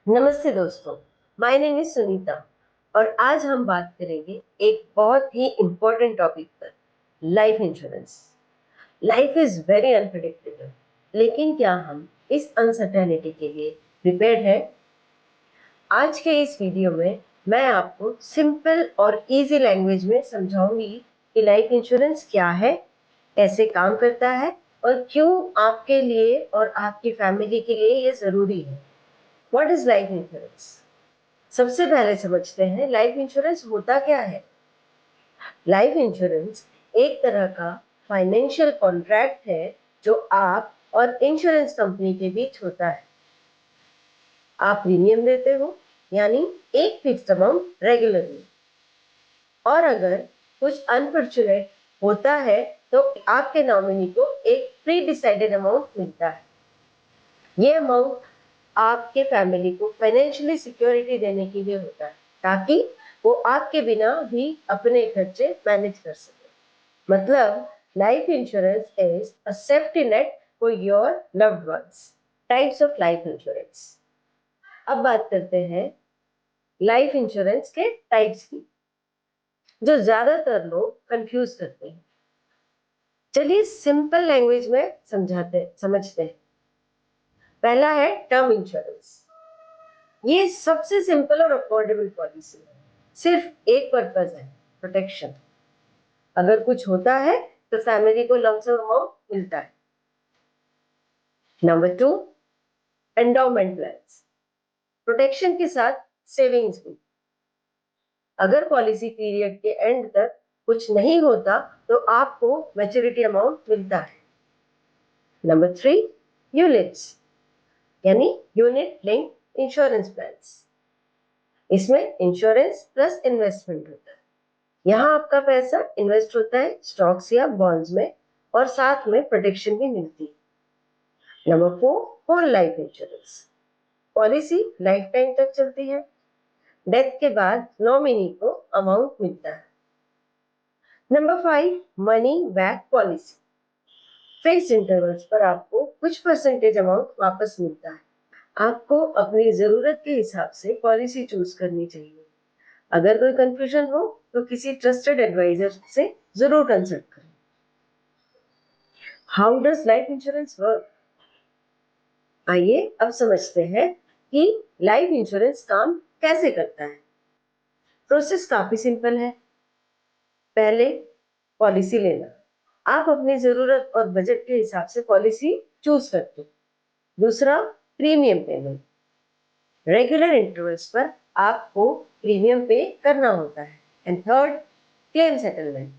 नमस्ते दोस्तों, my name is Sunita और आज हम बात करेंगे एक बहुत ही इम्पोर्टेंट टॉपिक पर, life insurance. Life is very unpredictable, लेकिन क्या हम इस अनसर्टेनिटी के लिए प्रिपेयर्ड हैं? आज के इस वीडियो में मैं आपको सिंपल और इजी लैंग्वेज में समझाऊंगी कि लाइफ इंश्योरेंस क्या है, कैसे काम करता है और क्यों आपके लिए और आपकी फैमिली के लिए ये जरूरी है। What is life insurance? सबसे पहले समझते हैं लाइफ इंश्योरेंस होता क्या है। लाइफ इंश्योरेंस एक तरह का फाइनेंशियल कॉन्ट्रैक्ट है जो आप और इंश्योरेंस कंपनी के बीच होता है। आप प्रीमियम देते हो, यानी एक फिक्स्ड अमाउंट रेगुलरली, और अगर कुछ अनफॉर्चुनेट होता है तो आपके नॉमिनी को एक प्री डिसाइडेड अमाउंट मिलता है। ये अमाउंट आपके फैमिली को फाइनेंशियली सिक्योरिटी देने के लिए होता है, ताकि वो आपके बिना भी अपने खर्चे मैनेज कर सके। मतलब life insurance is a safety net for your loved ones. Types of life insurance. अब बात करते हैं लाइफ इंश्योरेंस के टाइप्स की, जो ज्यादातर लोग कंफ्यूज करते हैं। चलिए सिंपल लैंग्वेज में समझते हैं। पहला है टर्म इंश्योरेंस। ये सबसे सिंपल और अफोर्डेबल पॉलिसी है। सिर्फ एक पर्पज है, प्रोटेक्शन। अगर कुछ होता है तो फैमिली को लमसम अमाउंट मिलता है। Number 2, endowment plans. प्रोटेक्शन के साथ सेविंग्स भी। अगर पॉलिसी पीरियड के एंड तक कुछ नहीं होता तो आपको मैच्योरिटी अमाउंट मिलता है। नंबर 3, यूलिट्स, यानी यूनिट लिंक्ड इंश्योरेंस प्लान्स। इसमें इंश्योरेंस प्लस इन्वेस्टमेंट होता है। यहाँ आपका पैसा इन्वेस्ट होता है स्टॉक्स या बॉन्ड्स में, और साथ में प्रोटेक्शन भी मिलती है। Number 4, whole life insurance. Policy life time तक चलती है। डेथ के बाद नॉमिनी को अमाउंट मिलता है। Number 5, money back policy. Fixed intervals पर आपको कुछ परसेंटेज अमाउंट वापस मिलता है। आपको अपनी जरूरत के हिसाब से पॉलिसी चूज करनी चाहिए। अगर कोई कंफ्यूजन हो तो किसी ट्रस्टेड एडवाइजर से जरूर कंसल्ट करें। How does life insurance work? आइए अब समझते हैं कि लाइफ इंश्योरेंस काम कैसे करता है। प्रोसेस काफी सिंपल है। पहले पॉलिसी लेना। आप अपनी जरूरत और बजट के हिसाब से पॉलिसी चूज करते हैं। दूसरा, प्रीमियम पेमेंट। रेगुलर इंटरवल्स पर आपको प्रीमियम पे करना होता है। And third, claim settlement.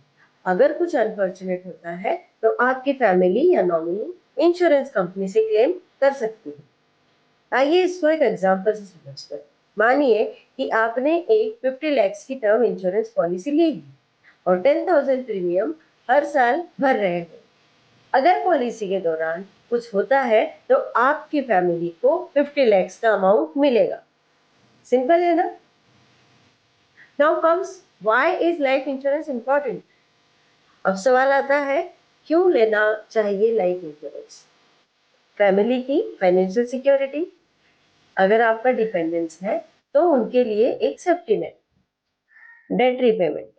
अगर कुछ अनफॉर्चुनेट होता है तो आपकी फैमिली या नॉमिनी इंश्योरेंस कंपनी से क्लेम कर सकती है। आइए इसको एक एग्जांपल से समझते हैं। मानिए कि आपने एक 50 लाख की टर्म इंश्योरेंस पॉलिसी ली है और 10,000 प्रीमियम हर साल भर रहे हैं। अगर पॉलिसी के दौरान कुछ होता है तो आपकी फैमिली को 50 लाख का अमाउंट मिलेगा। सिंपल है ना? Now comes why is life insurance important. अब सवाल आता है, क्यों लेना चाहिए लाइफ इंश्योरेंस? फैमिली की फाइनेंशियल सिक्योरिटी। अगर आपका डिपेंडेंस है तो उनके लिए एक safety net. Debt repayment,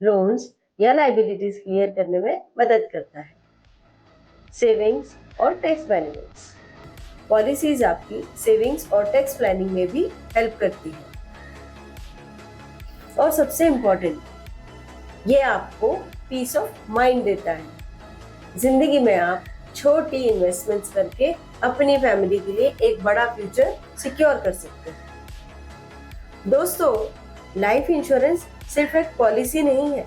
loans या लाइबिलिटीज क्लियर करने में मदद करता है। सेविंग्स और टैक्स बेनिफिट्स। पॉलिसीज आपकी सेविंग्स और टैक्स प्लानिंग में भी हेल्प करती है। और सबसे इम्पोर्टेंट, ये आपको पीस ऑफ माइंड देता है। जिंदगी में आप छोटी इन्वेस्टमेंट्स करके अपनी फैमिली के लिए एक बड़ा फ्यूचर सिक्योर कर सकते हैं। दोस्तों, लाइफ इंश्योरेंस सिर्फ एक पॉलिसी नहीं है,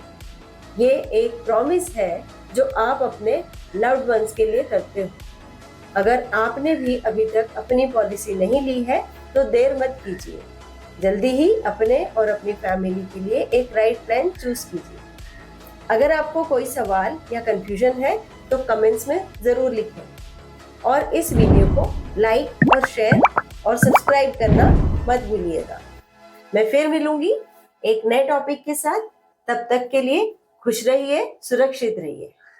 ये एक प्रॉमिस है जो आप अपने लव्ड वंस के लिए करते हो। अगर आपने भी अभी तक अपनी पॉलिसी नहीं ली है तो देर मत कीजिए। जल्दी ही अपने और अपनी फैमिली के लिए एक राइट प्लान चूज कीजिए। अगर आपको कोई सवाल या कंफ्यूजन है तो कमेंट्स में जरूर लिखें, और इस वीडियो को लाइक और शेयर और सब्सक्राइब करना मत भूलिएगा। मैं फिर मिलूंगी एक नए टॉपिक के साथ। तब तक के लिए खुश रहिए, सुरक्षित रहिए।